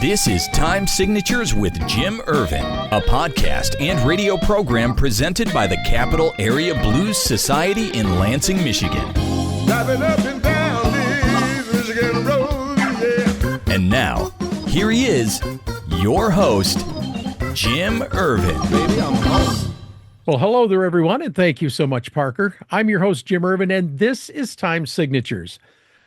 This is Time Signatures with Jim Ervin, a podcast and radio program presented by the Capital Area Blues Society in Lansing, Michigan. Driving up and down these Michigan roads, yeah. And now, here he is, your host, Jim Ervin. Baby, I'm home. Well, hello there, everyone, and thank you so much, Parker. I'm your host, Jim Ervin, and this is Time Signatures.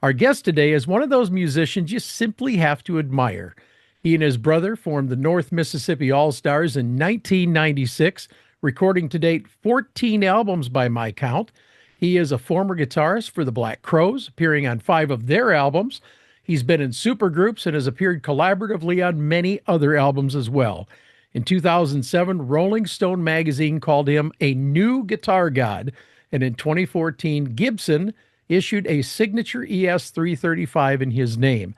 Our guest today is one of those musicians you simply have to admire. He and his brother formed the North Mississippi Allstars in 1996, recording to date 14 albums by my count. He is a former guitarist for the Black Crowes, appearing on 5 of their albums. He's been in supergroups and has appeared collaboratively on many other albums as well. In 2007, Rolling Stone magazine called him a new guitar god, and in 2014, Gibson issued a signature ES335 in his name.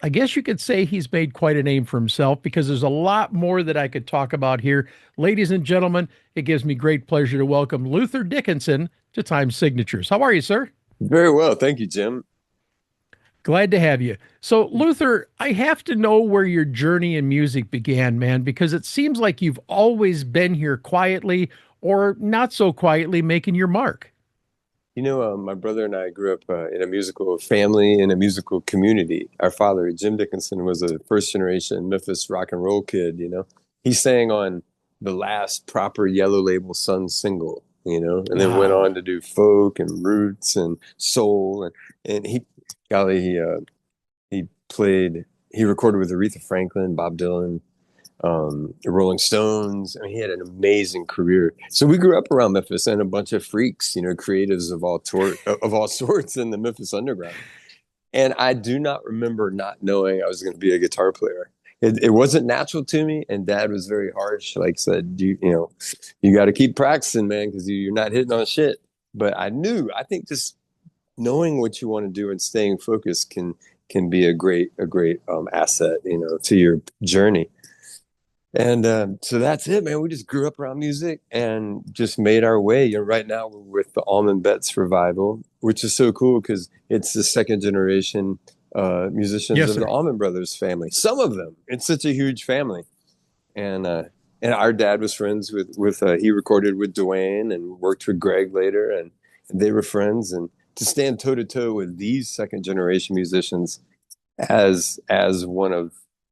I guess you could say he's made quite a name for himself because there's a lot more that I could talk about here. Ladies and gentlemen, it gives me great pleasure to welcome Luther Dickinson to Time Signatures. How are you, sir? Very well. Thank you, Jim. Glad to have you. So, Luther, I have to know where your journey in music began, man, because it seems like you've always been here quietly or not so quietly making your mark. You know, my brother and I grew up in a musical family, in a musical community. Our father, Jim Dickinson, was a first-generation Memphis rock and roll kid, you know. He sang on the last proper Yellow Label Sun single, you know, and then went on to do folk and roots and soul. And he recorded with Aretha Franklin, Bob Dylan, the Rolling Stones. I mean, he had an amazing career. So we grew up around Memphis and a bunch of freaks, you know, creatives of all sorts in the Memphis Underground. And I do not remember not knowing I was going to be a guitar player. It wasn't natural to me, and Dad was very harsh. Like said, you got to keep practicing, man, because you're not hitting on shit. But I think just knowing what you want to do and staying focused can be a great asset, you know, to your journey. And so that's it, man. We just grew up around music and just made our way. You know, right now we're with the Allman Betts revival, which is so cool because it's the second generation musicians of the Allman Brothers family. Some of them. It's such a huge family. And our dad was friends with he recorded with Dwayne and worked with Greg later, and they were friends. And to stand toe to toe with these second generation musicians as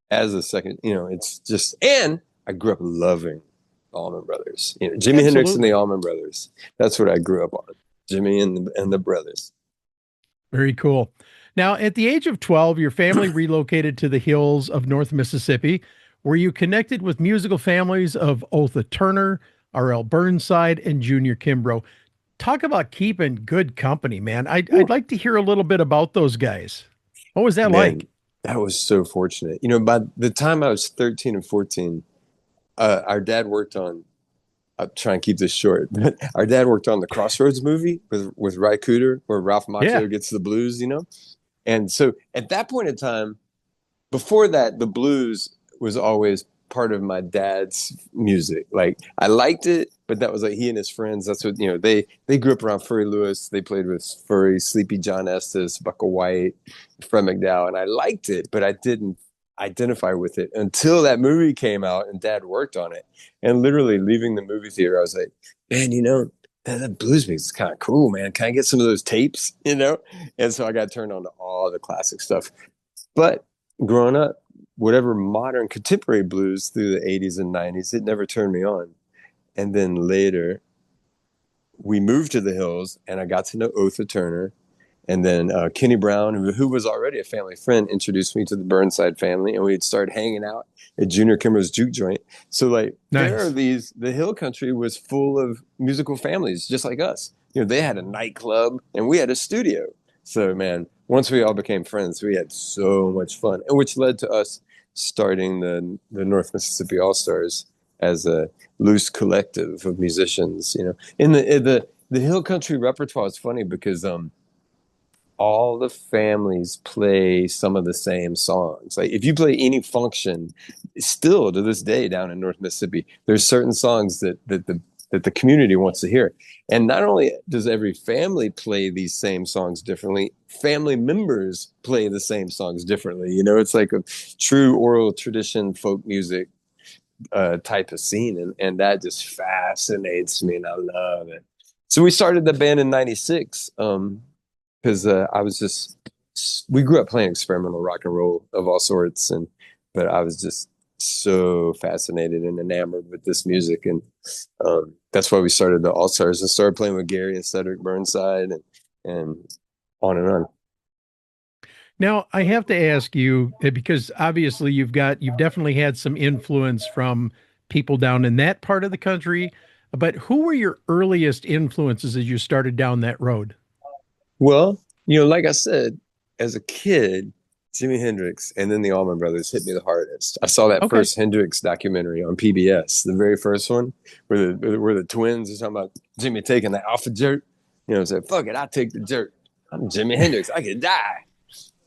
a second, you know, it's just, and I grew up loving Allman Brothers. You know, Jimi Hendrix and the Allman Brothers. That's what I grew up on. Jimmy and the Brothers. Very cool. Now, at the age of 12, your family relocated to the hills of North Mississippi, where you connected with musical families of Otha Turner, R.L. Burnside, and Junior Kimbrough. Talk about keeping good company, man. I'd like to hear a little bit about those guys. What was that like? That was so fortunate. You know, by the time I was 13 and 14, our dad worked on, I'll try and keep this short, but our dad worked on the Crossroads movie with Ry Cooder, where Ralph Macchio gets the blues, you know? And so at that point in time, before that, the blues was always part of my dad's music. Like, I liked it, but that was like he and his friends. That's what, you know, they grew up around Furry Lewis. They played with Furry, Sleepy John Estes, Bucka White, Fred McDowell, and I liked it, but I didn't identify with it until that movie came out and Dad worked on it. And literally leaving the movie theater, I was like, man, you know, that blues music is kind of cool, man. Can I get some of those tapes, you know? And so I got turned on to all the classic stuff. But growing up, whatever modern contemporary blues through the 80s and 90s, it never turned me on. And then later, we moved to the hills, and I got to know Otha Turner. And then Kenny Brown, who was already a family friend, introduced me to the Burnside family, and we'd start hanging out at Junior Kimbrough's juke joint. So, like, There are these, the hill country was full of musical families, just like us. You know, they had a nightclub, and we had a studio. So, man, once we all became friends, we had so much fun, which led to us starting the North Mississippi Allstars as a loose collective of musicians. You know, in the hill country repertoire is funny because all the families play some of the same songs. Like, if you play any function, still to this day down in North Mississippi, there's certain songs that the that the community wants to hear. And not only does every family play these same songs differently, family members play the same songs differently. You know, it's like a true oral tradition, folk music type of scene. And that just fascinates me, and I love it. So we started the band in 96 because we grew up playing experimental rock and roll of all sorts. But I was just so fascinated and enamored with this music. And that's why we started the Allstars and started playing with Gary and Cedric Burnside and on and on. Now, I have to ask you, because obviously you've definitely had some influence from people down in that part of the country, but who were your earliest influences as you started down that road? Well, you know, like I said, as a kid, Jimi Hendrix and then the Allman Brothers hit me the hardest. I saw that first Hendrix documentary on PBS, the very first one, where the twins are talking about Jimmy taking the alpha jerk. You know, said, "Fuck it, I take the jerk. I'm Jimi Hendrix. I could die."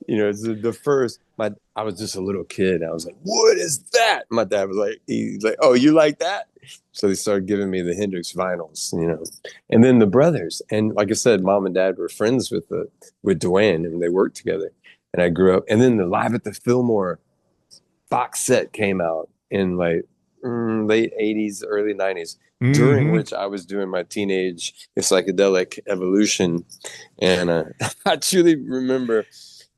You know, it's the first. I was just a little kid. I was like, "What is that?" My dad was like, "He's like, oh, you like that?" So they started giving me the Hendrix vinyls, you know, and then the brothers. And like I said, mom and dad were friends with Duane, and they worked together. And I grew up. And then the Live at the Fillmore box set came out in like late 80s, early 90s, during which I was doing my teenage psychedelic evolution. And I truly remember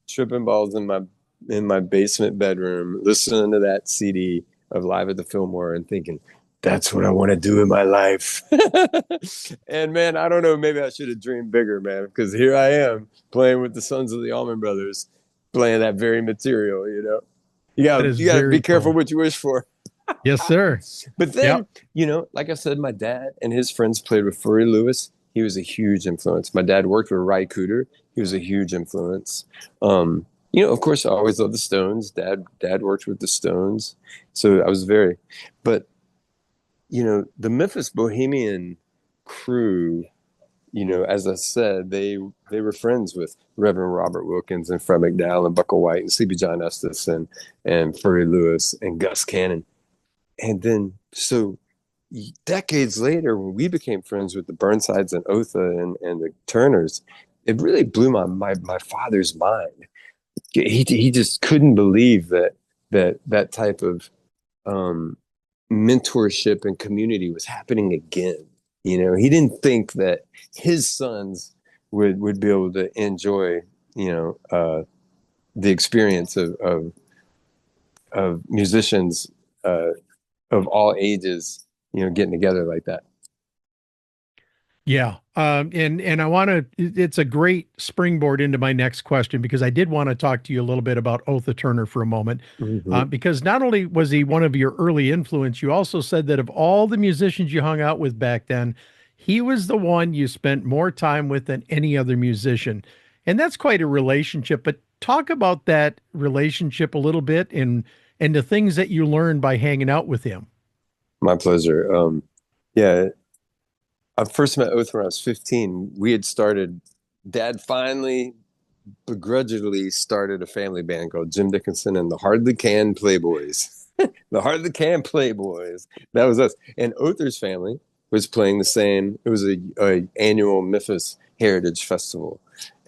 tripping balls in my basement bedroom, listening to that CD of Live at the Fillmore and thinking, that's what I want to do in my life. And man, I don't know, maybe I should have dreamed bigger, man, because here I am playing with the Sons of the Allman Brothers, playing that very material, you know. You gotta be careful what you wish for. Yes, sir. But then, you know, like I said, my dad and his friends played with Furry Lewis. He was a huge influence. My dad worked with Ry Cooder. He was a huge influence. You know, of course, I always loved the Stones. Dad worked with the Stones. So I was but you know, the Memphis Bohemian crew, you know, as I said, they were friends with Reverend Robert Wilkins and Fred McDowell and Buckle White and Sleepy John Estes and Furry Lewis and Gus Cannon. And then, so decades later, when we became friends with the Burnsides and Otha and the Turners, it really blew my father's mind. He just couldn't believe that type of mentorship and community was happening again. You know, he didn't think that his sons would be able to enjoy, you know, the experience of musicians of all ages, you know, getting together like that. Yeah. And I want to, it's a great springboard into my next question, because I did want to talk to you a little bit about Otha Turner for a moment, because not only was he one of your early influence, you also said that of all the musicians you hung out with back then, he was the one you spent more time with than any other musician. And that's quite a relationship, but talk about that relationship a little bit and the things that you learned by hanging out with him. My pleasure. Yeah. I first met Otha when I was 15. We had Dad finally begrudgingly started a family band called Jim Dickinson and the Hardly Can Playboys. The Hardly Can Playboys. That was us. And Otha's family was playing the same. It was a annual Memphis Heritage Festival.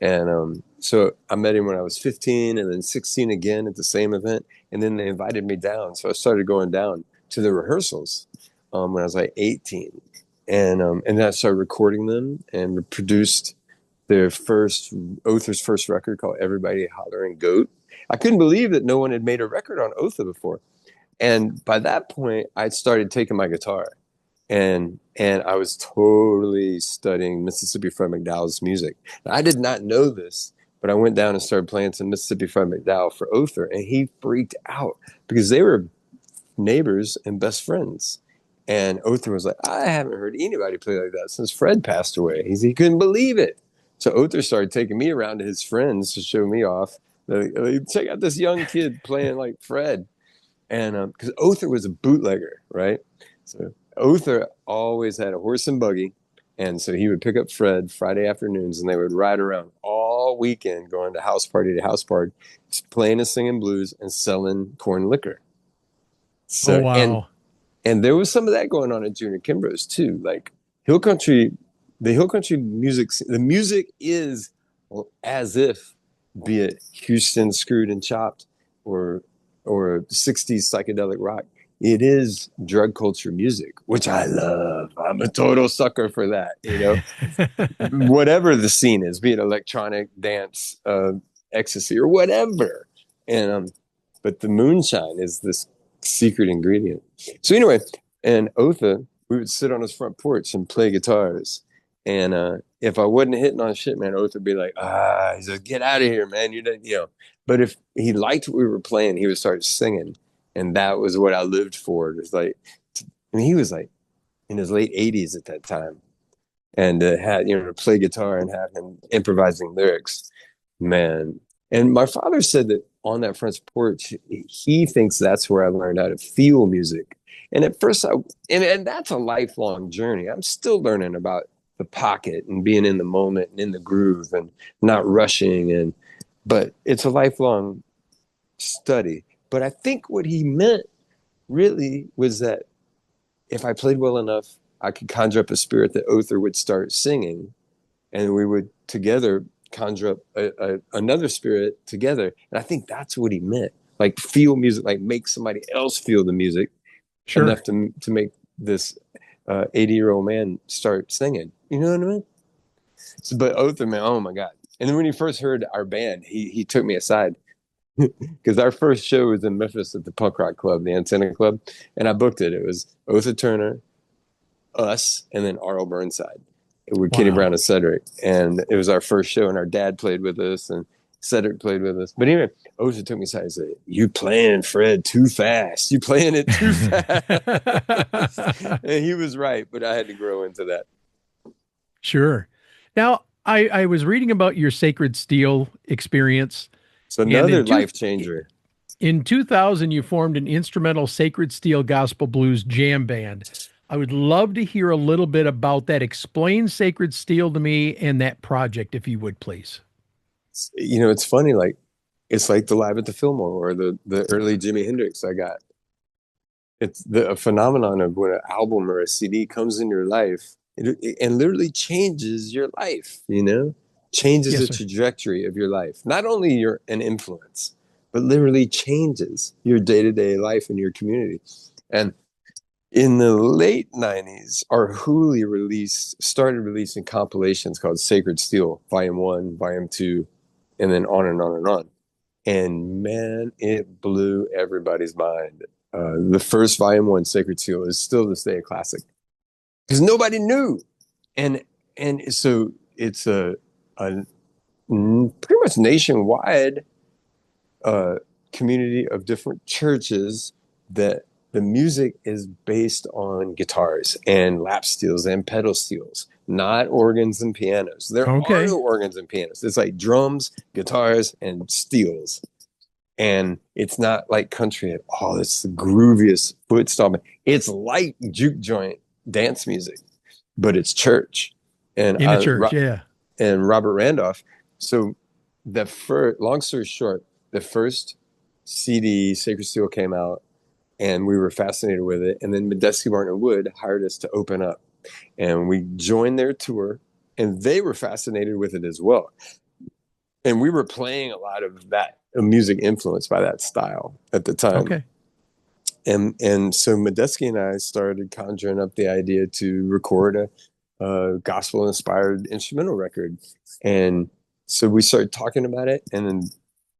And so I met him when I was 15 and then 16 again at the same event. And then they invited me down. So I started going down to the rehearsals when I was like 18. And then I started recording them and produced Otha's first record called Everybody Hollering Goat. I couldn't believe that no one had made a record on Otha before. And by that point, I started taking my guitar and I was totally studying Mississippi Fred McDowell's music. Now, I did not know this, but I went down and started playing some Mississippi Fred McDowell for Otha, and he freaked out because they were neighbors and best friends. And Otha was like, I haven't heard anybody play like that since Fred passed away. He couldn't believe it. So Otha started taking me around to his friends to show me off. Like, check out this young kid playing like Fred. And because Otha was a bootlegger, right? So Otha always had a horse and buggy. And so he would pick up Fred Friday afternoons and they would ride around all weekend going to house party, playing and singing blues and selling corn liquor. So, oh, wow. And there was some of that going on at Junior Kimbroughs too. Like hill country, the hill country music, the music is as if, be it Houston Screwed and Chopped or 60s psychedelic rock, it is drug culture music, which I love. I'm a total sucker for that, you know. Whatever the scene is, be it electronic, dance, ecstasy, or whatever. And but the moonshine is this secret ingredient. So anyway, and Otha, we would sit on his front porch and play guitars. And if I wasn't hitting on shit, man, Otha would be like, he's like, get out of here, man. You know. But if he liked what we were playing, he would start singing. And that was what I lived for. It was like, and he was like in his late 80s at that time. And had, you know, to play guitar and have him improvising lyrics, man. And my father said that on that front porch, he thinks that's where I learned how to feel music. And at first, and that's a lifelong journey. I'm still learning about the pocket and being in the moment and in the groove and not rushing. But it's a lifelong study. But I think what he meant really was that if I played well enough, I could conjure up a spirit that Otha would start singing, and we would together conjure up another spirit together. And I think that's what he meant. Like feel music, like make somebody else feel the music enough to make this 80-year-old man start singing. You know what I mean? So, but Otha, man, oh my God. And then when he first heard our band, he took me aside because our first show was in Memphis at the punk rock club, the Antenna Club. And I booked it. It was Otha Turner, us, and then R.L. Burnside with Kenny Brown and Cedric. And it was our first show, and our dad played with us, and Cedric played with us. But anyway, Otha took me aside and said, you playing, Fred, too fast. You playing it too fast. And he was right, but I had to grow into that. Sure. Now, I was reading about your Sacred Steel experience. It's another life changer. In 2000, you formed an instrumental Sacred Steel gospel blues jam band. I would love to hear a little bit about that. Explain Sacred Steel to me and that project, if you would, please. You know, it's funny, like, it's like the Live at the Fillmore or the early Jimi Hendrix I got. It's a phenomenon of when an album or a CD comes in your life, and literally changes your life, you know, changes the trajectory of your life. Not only you're an influence, but literally changes your day-to-day life in your community. And in the late 90s, our Hooli started releasing compilations called Sacred Steel, Volume 1, Volume 2, and then on and on and on. And man, it blew everybody's mind. The first Volume 1, Sacred Steel, is still this day a classic. Because nobody knew. And so it's a pretty much nationwide community of different churches that the music is based on guitars and lap steels and pedal steels, not organs and pianos. There are no organs and pianos. It's like drums, guitars, and steels. And it's not like country at all. It's the grooviest foot stomping. It's like juke joint dance music, but it's church. And in a church, and Robert Randolph. So long story short, the first CD, Sacred Steel, came out, and we were fascinated with it. And then Medeski Martin Wood hired us to open up, and we joined their tour, and they were fascinated with it as well. And we were playing a lot of that music influenced by that style at the time. Okay. And so Medeski and I started conjuring up the idea to record a gospel-inspired instrumental record. And so we started talking about it. And then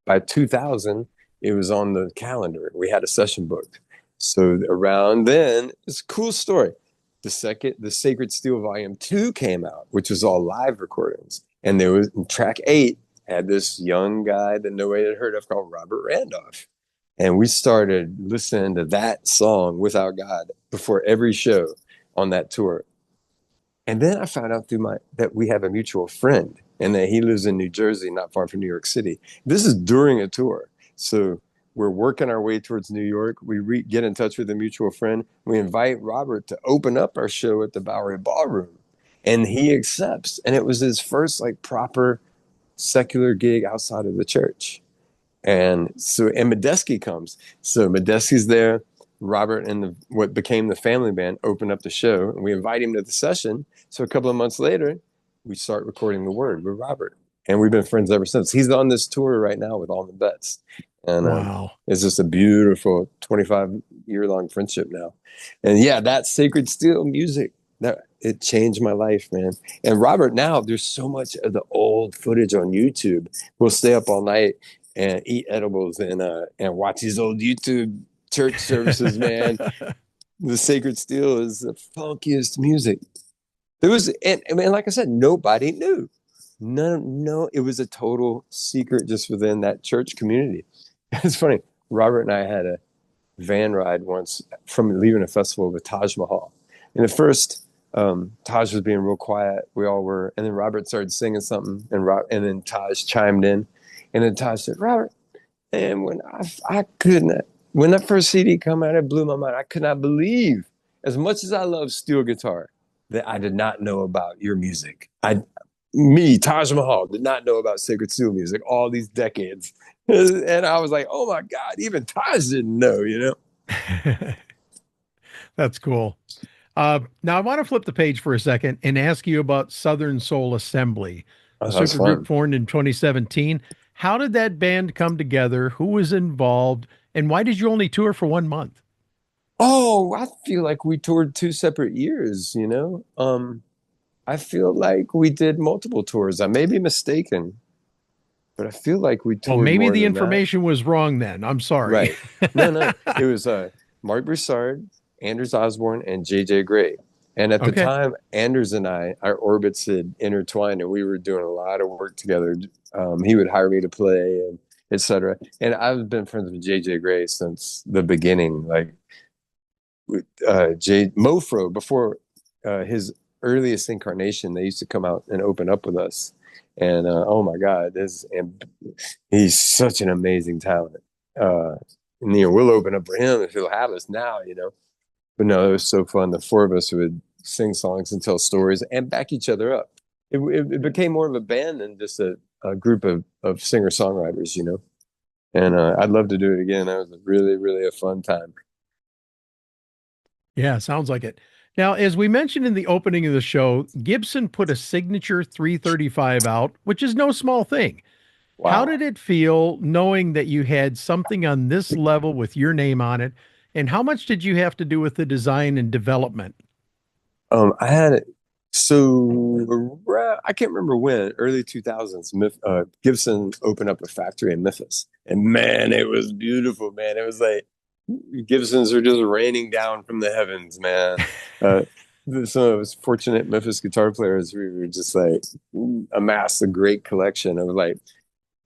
by 2000, it was on the calendar. We had a session booked. So around then, it's a cool story. The Sacred Steel Volume 2 came out, which was all live recordings. And there was track 8 had this young guy that nobody had heard of called Robert Randolph. And we started listening to that song, Without God, before every show on that tour. And then I found out that we have a mutual friend and that he lives in New Jersey, not far from New York City. This is during a tour. So we're working our way towards New York. We get in touch with a mutual friend. We invite Robert to open up our show at the Bowery Ballroom. And he accepts. And it was his first like proper secular gig outside of the church. And Medeski comes. So Medeski's there. Robert and what became the family band opened up the show, and we invite him to the session. So a couple of months later, we start recording The Word with Robert, and we've been friends ever since. He's on this tour right now with All the Bets, and Wow. it's just a beautiful 25-year-long friendship now. And yeah, that Sacred Steel music, that it changed my life, man. And Robert, now there's so much of the old footage on YouTube. We'll stay up all night and eat edibles and watch these old YouTube church services, man. The Sacred Steel is the funkiest music. There was, and like I said, nobody knew. No, it was a total secret just within that church community. It's funny. Robert and I had a van ride once from leaving a festival with Taj Mahal. And at first, Taj was being real quiet. We all were. And then Robert started singing something, and then Taj chimed in. And then Taj said, Robert, and when when that first CD came out, it blew my mind. I could not believe, as much as I love steel guitar, that I did not know about your music. Taj Mahal, did not know about Sacred Steel music all these decades. And I was like, oh my God, even Taj didn't know, you know? That's cool. Now I want to flip the page for a second and ask you about Southern Soul Assembly, a supergroup formed in 2017. How did that band come together? Who was involved? And why did you only tour for 1 month? Oh, I feel like we toured 2 separate years, you know? I feel like we did multiple tours. I may be mistaken, but I feel like we toured. Well, maybe more the than information was wrong then. I'm sorry. Right. No. It was Mark Broussard, Anders Osborne, and JJ Gray. And at the time, Anders and I, our orbits had intertwined, and we were doing a lot of work together. He would hire me to play, and etc. And I've been friends with JJ Gray since the beginning. Like with Mofro, before his earliest incarnation, they used to come out and open up with us. And oh my God, he's such an amazing talent. And you know, we'll open up for him if he'll have us now, you know. But no, it was so fun. The 4 of us would sing songs and tell stories and back each other up. It became more of a band than just a group of singer-songwriters, you know. And I'd love to do it again. That was really, really a fun time. Yeah, sounds like it. Now, as we mentioned in the opening of the show, Gibson put a signature 335 out, which is no small thing. Wow. How did it feel knowing that you had something on this level with your name on it? And how much did you have to do with the design and development? I had it. So I can't remember when, early 2000s, Gibson opened up a factory in Memphis. And man, it was beautiful, man. It was like Gibsons are just raining down from the heavens, man. Some of us fortunate Memphis guitar players, we were just like amassed a great collection of like,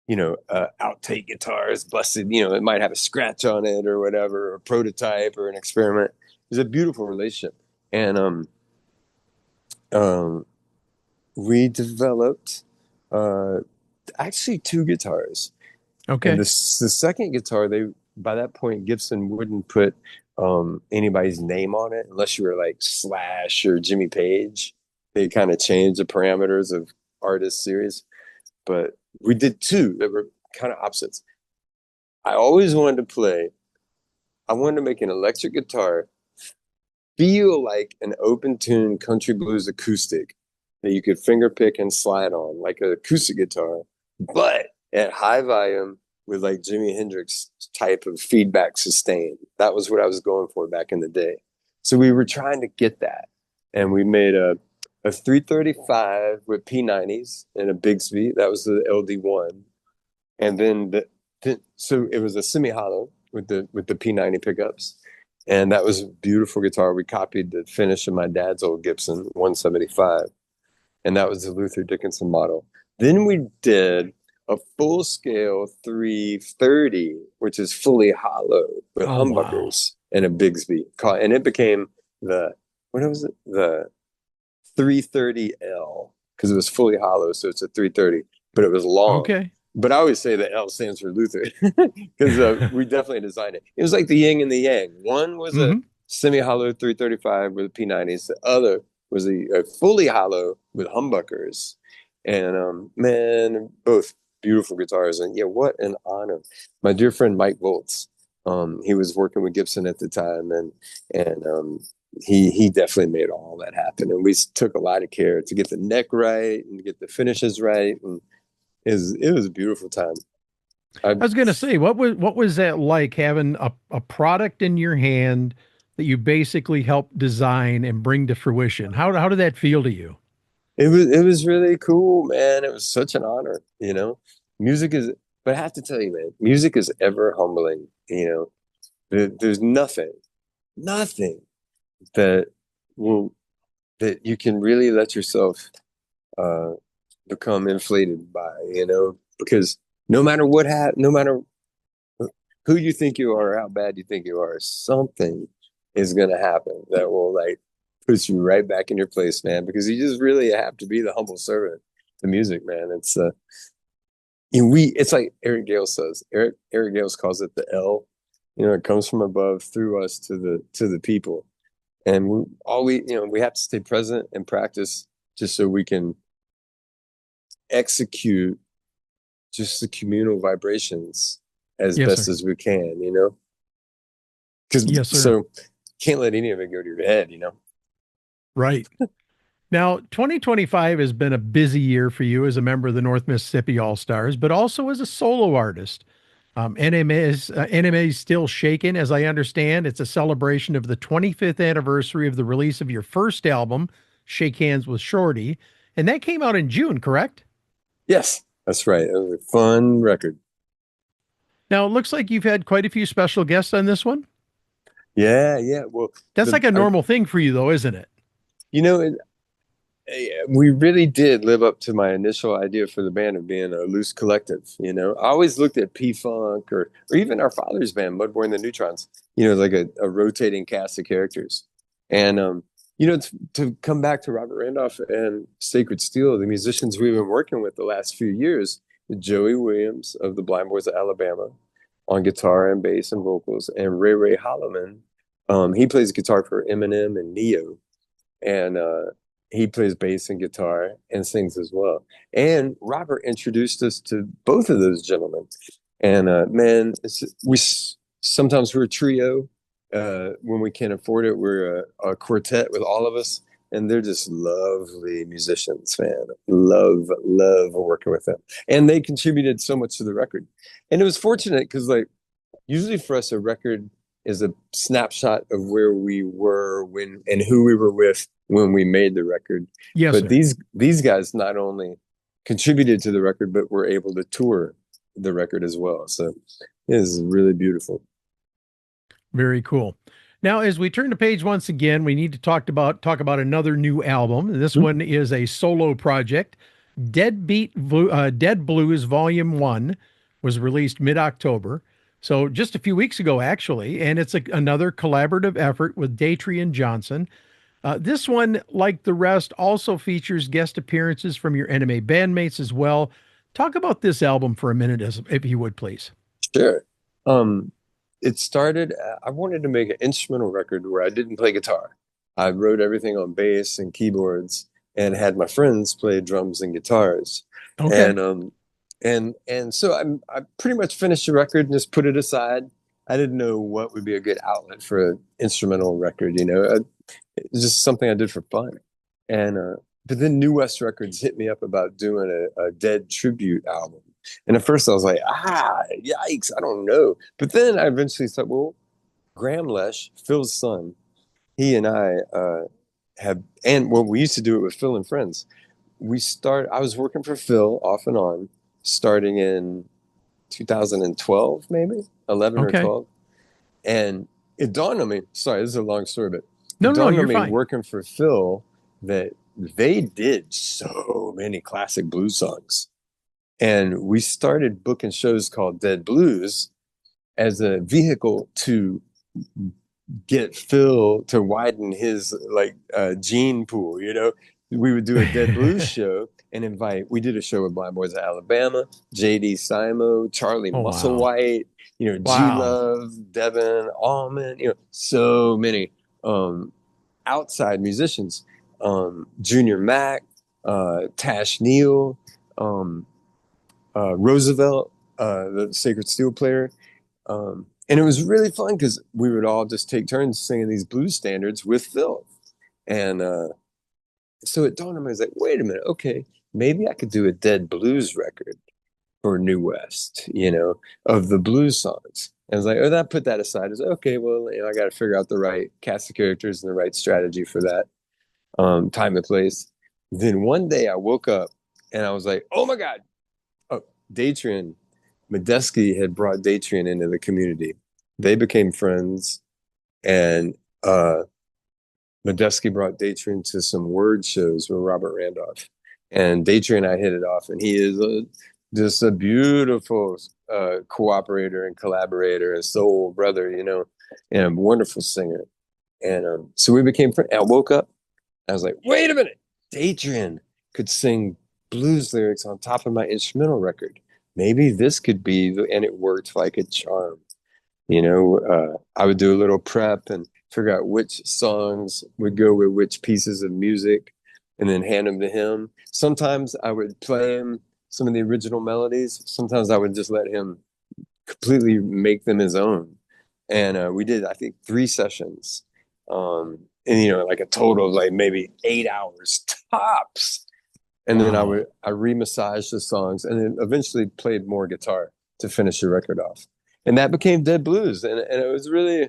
you know, outtake guitars, busted, you know, it might have a scratch on it or whatever, or a prototype or an experiment. It was a beautiful relationship. And we developed actually 2 guitars. Okay. And the second guitar, by that point, Gibson wouldn't put anybody's name on it unless you were like Slash or Jimmy Page. They kind of changed the parameters of artist series. But we did 2 that were kind of opposites. I always wanted to make an electric guitar feel like an open tune country blues acoustic that you could finger pick and slide on, like an acoustic guitar, but at high volume with like Jimi Hendrix type of feedback sustain. That was what I was going for back in the day. So we were trying to get that. And we made a 335 with P90s and a Bigsby. That was the LD1. And then so it was a semi-hollow with the P90 pickups. And that was a beautiful guitar. We copied the finish of my dad's old Gibson 175. And that was the Luther Dickinson model. Then we did a full-scale 330, which is fully hollow with humbuckers and a Bigsby. And it became the 330L, because it was fully hollow, so it's a 330, but it was long. Okay. But I always say the L stands for Luther, because we definitely designed it. It was like the yin and the yang. One was a semi-hollow 335 with P90s. The other was a fully hollow with humbuckers. And man, both beautiful guitars. And yeah, what an honor. My dear friend Mike Voltz, He was working with Gibson at the time, and he definitely made all that happen. And we took a lot of care to get the neck right and get the finishes right, and it was a beautiful time. I was going to say, what was that like having a product in your hand that you basically helped design and bring to fruition? How did that feel to you? It was really cool, man. It was such an honor, you know. Music is, but I have to tell you, man, music is ever humbling. You know, there's nothing that will that you can really let yourself uh, become inflated by, you know, because no matter who you think you are, or how bad you think you are, something is going to happen that will like puts you right back in your place, man, because you just really have to be the humble servant to music, man. It's like Eric Gale says. Eric Gale calls it the L. You know, it comes from above through us to the people. And we have to stay present and practice just so we can execute just the communal vibrations as Yes, best sir. as we can, you know? Because Yes, sir. so can't let any of it go to your head, you know? Right. Now, 2025 has been a busy year for you as a member of the North Mississippi Allstars, but also as a solo artist. NMA is still shaken, as I understand. It's a celebration of the 25th anniversary of the release of your first album, Shake Hands with Shorty, and that came out in June, correct? Yes, that's right. It was a fun record. Now, it looks like you've had quite a few special guests on this one. Yeah, yeah. Well, That's like a our, normal thing for you, though, isn't it? you know, we really did live up to my initial idea for the band of being a loose collective. You know, I always looked at P-Funk or even our father's band, Mudboy and the Neutrons. You know, like a rotating cast of characters. And you know, to come back to Robert Randolph and Sacred Steel, the musicians we've been working with the last few years, Joey Williams of the Blind Boys of Alabama on guitar and bass and vocals, and Ray Holloman. He plays guitar for Eminem and Neo, and he plays bass and guitar and sings as well. And Robert introduced us to both of those gentlemen. And man, sometimes we're a trio. When we can't afford it, we're a quartet with all of us. And they're just lovely musicians, man. Love working with them. And they contributed so much to the record. And it was fortunate because, like, usually for us, a record is a snapshot of where we were when and who we were with when we made the record. Yes, But sir. these guys not only contributed to the record, but were able to tour the record as well. So it is really beautiful. Very cool. Now, as we turn the page once again, we need to talk about another new album. This one is a solo project. Dead Blues Volume 1 was released mid-October. So just a few weeks ago, actually, and it's another collaborative effort with Datrian Johnson. This one, like the rest, also features guest appearances from your NMA bandmates as well. Talk about this album for a minute, if you would, please. Sure. It started, I wanted to make an instrumental record where I didn't play guitar. I wrote everything on bass and keyboards and had my friends play drums and guitars. Okay. And so I pretty much finished the record and just put it aside. I didn't know what would be a good outlet for an instrumental record, you know. It's just something I did for fun. And but then New West Records hit me up about doing a Dead tribute album. And at first I was like, yikes, I don't know. But then I eventually thought, well, Graham Lesh, Phil's son, he and I we used to do it with Phil and friends. I was working for Phil off and on, starting in 2012, maybe 11 or 12. And it dawned on me, sorry, this is a long story, but No, it dawned you're on me fine. working for Phil that they did so many classic blues songs. And we started booking shows called Dead Blues as a vehicle to get Phil to widen his gene pool, you know. We would do a Dead Blues show and we did a show with Blind Boys of Alabama, J.D. Simo, Charlie Oh, wow. Musselwhite, you know, Wow. G-Love, Devin Allman, you know, so many outside musicians, Junior Mack, Tash Neal, Roosevelt, the Sacred Steel player. And it was really fun because we would all just take turns singing these blues standards with Phil. And so it dawned on me, I was like, wait a minute, okay, maybe I could do a Dead Blues record for New West, of the blues songs. And I was like, oh, that put that aside. I was like, okay, well, I got to figure out the right cast of characters and the right strategy for that, time and place. Then one day I woke up and I was like, oh my God, Datrian, Medeski had brought Datrian into the community. They became friends, and Medeski brought Datrian to some word shows with Robert Randolph. And Datrian and I hit it off, and he is just a beautiful cooperator and collaborator and soul brother, and a wonderful singer. And so we became friends. I woke up, I was like, wait a minute, Datrian could sing blues lyrics on top of my instrumental record. Maybe this could be, and it worked like a charm. I would do a little prep and figure out which songs would go with which pieces of music and then hand them to him. Sometimes I would play him some of the original melodies. Sometimes I would just let him completely make them his own. And we did, I think, 3 sessions. And, like a total of like maybe 8 hours tops. And then I re-massaged the songs and then eventually played more guitar to finish the record off. And that became Dead Blues. And it was really,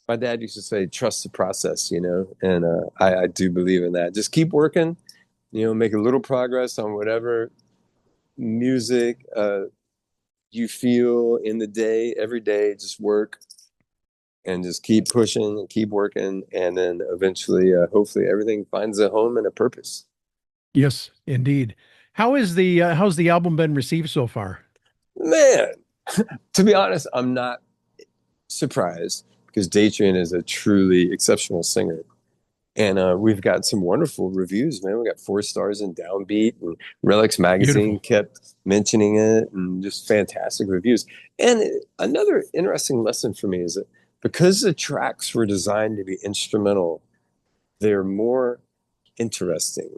my dad used to say, trust the process, and I do believe in that. Just keep working, make a little progress on whatever music you feel in the day, every day, just work and just keep pushing and keep working. And then eventually, hopefully everything finds a home and a purpose. Yes, indeed. How's the album been received so far? Man, to be honest, I'm not surprised because Datrian is a truly exceptional singer. And we've got some wonderful reviews, man. We got 4 stars in Downbeat, and Relics Magazine kept mentioning it, and just fantastic reviews. And another interesting lesson for me is that because the tracks were designed to be instrumental, they're more interesting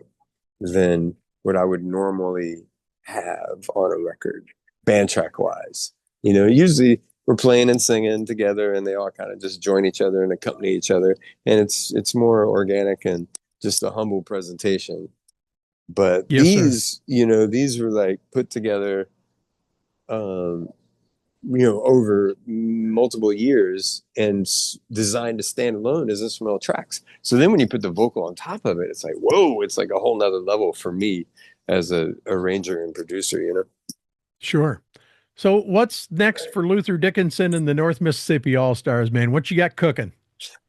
than what I would normally have on a record, band track wise. Usually we're playing and singing together and they all kind of just join each other and accompany each other. And it's more organic and just a humble presentation. But these were like put together, over multiple years and designed to stand alone as instrumental tracks. So then when you put the vocal on top of it, it's like, whoa, it's like a whole nother level for me as a arranger and producer, Sure. So what's next for Luther Dickinson and the North Mississippi Allstars, man? What you got cooking?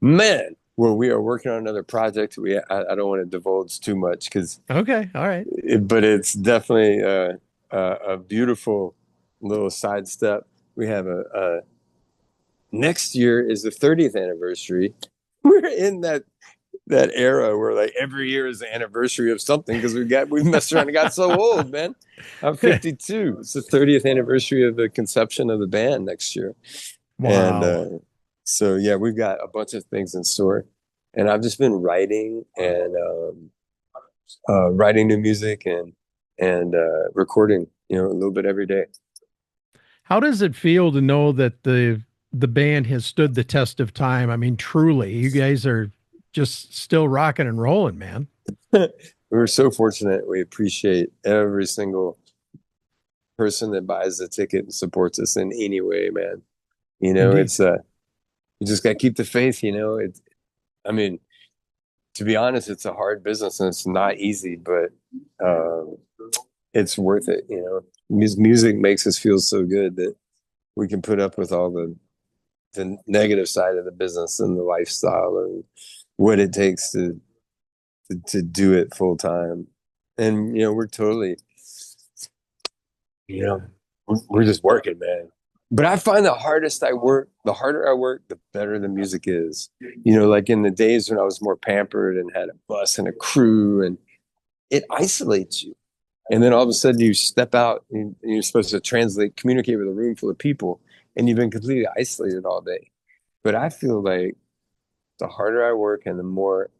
Man, well, we are working on another project. I don't want to divulge too much because okay, all right, but it's definitely a beautiful little sidestep. We have a next year is the 30th anniversary. We're in that era where like every year is the anniversary of something because we messed around and got so old, man. I'm 52. It's the 30th anniversary of the conception of the band next year. Wow. And so yeah, we've got a bunch of things in store, and I've just been writing and writing new music and recording, a little bit every day. How does it feel to know that the band has stood the test of time? I mean, truly, you guys are just still rocking and rolling, man. We're so fortunate. We appreciate every single person that buys the ticket and supports us in any way, man. It's you just got to keep the faith. I mean, to be honest, it's a hard business and it's not easy, but it's worth it. Music makes us feel so good that we can put up with all the negative side of the business and the lifestyle and what it takes to do it full time. And we're totally, we're just working, man. But I find the harder I work, the better the music is. Like in the days when I was more pampered and had a bus and a crew, and it isolates you. And then all of a sudden you step out and you're supposed to communicate with a room full of people, and you've been completely isolated all day. But I feel like the harder I work and the more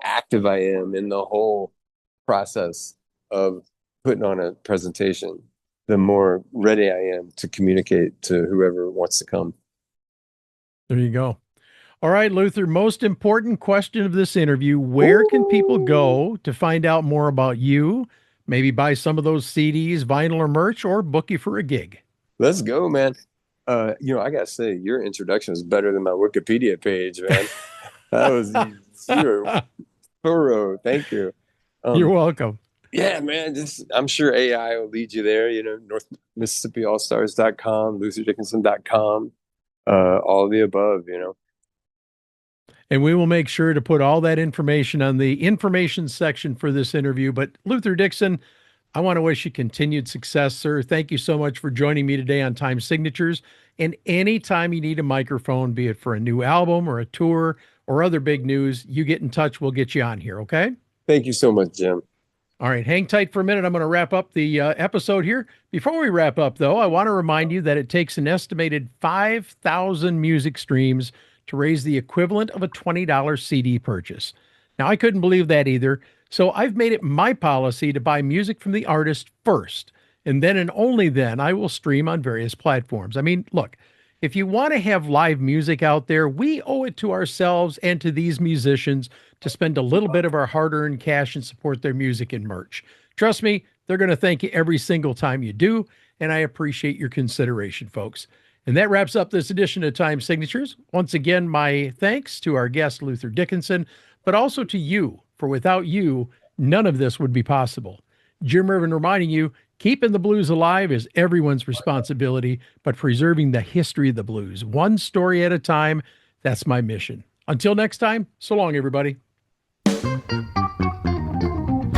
active I am in the whole process of putting on a presentation, the more ready I am to communicate to whoever wants to come. There you go. All right, Luther, most important question of this interview. Where can people go to find out more about you? Maybe buy some of those CDs, vinyl, or merch, or book you for a gig. Let's go, man. I gotta say, your introduction is better than my Wikipedia page, man. That was you're thorough. Thank you. You're welcome. Yeah, man. I'm sure AI will lead you there. North Mississippi Allstars.com, LutherDickinson.com, all of the above. And we will make sure to put all that information on the information section for this interview. But Luther Dixon, I want to wish you continued success, sir. Thank you so much for joining me today on Time Signatures. And anytime you need a microphone, be it for a new album or a tour or other big news, you get in touch. We'll get you on here, okay? Thank you so much, Jim. All right, hang tight for a minute. I'm going to wrap up the episode here. Before we wrap up, though, I want to remind you that it takes an estimated 5,000 music streams to raise the equivalent of a $20 CD purchase. Now, I couldn't believe that either, so I've made it my policy to buy music from the artist first, and then and only then I will stream on various platforms. I mean, look, if you want to have live music out there, we owe it to ourselves and to these musicians to spend a little bit of our hard-earned cash and support their music and merch. Trust me, they're going to thank you every single time you do, and I appreciate your consideration, folks. And that wraps up this edition of Time Signatures. Once again, my thanks to our guest, Luther Dickinson, but also to you, for without you, none of this would be possible. Jim Ervin reminding you, keeping the blues alive is everyone's responsibility, but preserving the history of the blues, one story at a time, that's my mission. Until next time, so long, everybody.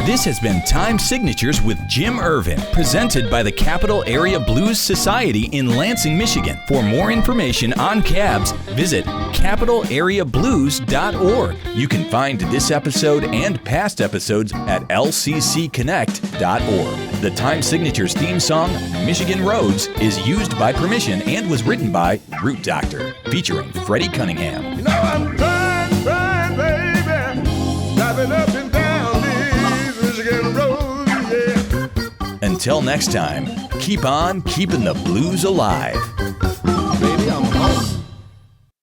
This has been Time Signatures with Jim Ervin, presented by the Capital Area Blues Society in Lansing, Michigan. For more information on cabs, visit capitalareablues.org. You can find this episode and past episodes at lccconnect.org. The Time Signatures theme song, Michigan Roads, is used by permission and was written by Root Doctor, featuring Freddie Cunningham. I'm trying, baby, driving up and down these Michigan roads, yeah. Until next time, keep on keeping the blues alive.